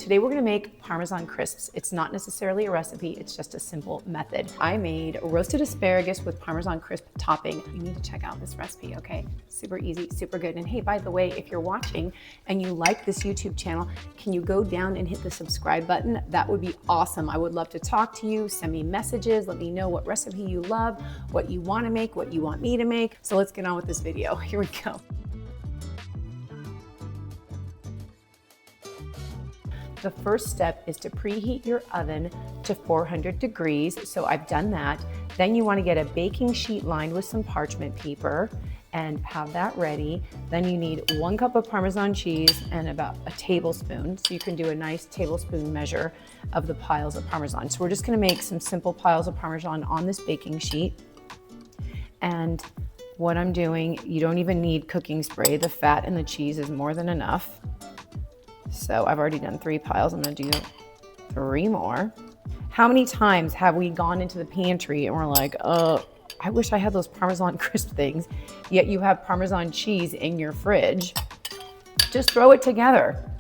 Today we're gonna make Parmesan Crisps. It's not necessarily a recipe, it's just a simple method. I made roasted asparagus with Parmesan Crisp topping. You need to check out this recipe, okay? Super easy, super good. And hey, by the way, if you're watching and you like this YouTube channel, can you go down and hit the subscribe button? That would be awesome. I would love to talk to you, send me messages, let me know what recipe you love, what you wanna make, what you want me to make. So let's get on with this video. Here we go. The first step is to preheat your oven to 400 degrees. So I've done that. Then you want to get a baking sheet lined with some parchment paper and have that ready. Then you need 1 cup of Parmesan cheese and about a tablespoon. So you can do a nice tablespoon measure of the piles of Parmesan. So we're just going to make some simple piles of Parmesan on this baking sheet. And what I'm doing, you don't even need cooking spray. The fat and the cheese is more than enough. So I've already done 3 piles. I'm gonna do 3 more. How many times have we gone into the pantry and we're like, oh, I wish I had those Parmesan Crisp things, yet you have Parmesan cheese in your fridge. Just throw it together.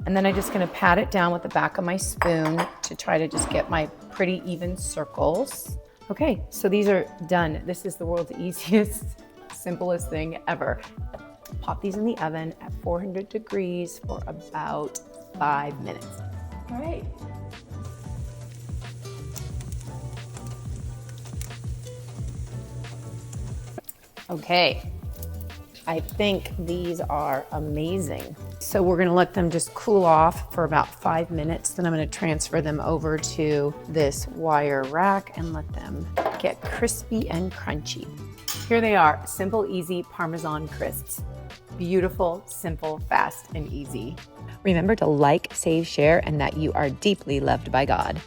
And then I'm just gonna pat it down with the back of my spoon to try to just get my pretty even circles. Okay, so these are done. This is the world's easiest, simplest thing ever. Pop these in the oven at 400 degrees for about 5 minutes. All right. Okay, I think these are amazing. So we're gonna let them just cool off for about 5 minutes. Then I'm gonna transfer them over to this wire rack and let them get crispy and crunchy. Here they are, simple, easy Parmesan Crisps. Beautiful, simple, fast, and easy. Remember to like, save, share, and that you are deeply loved by God.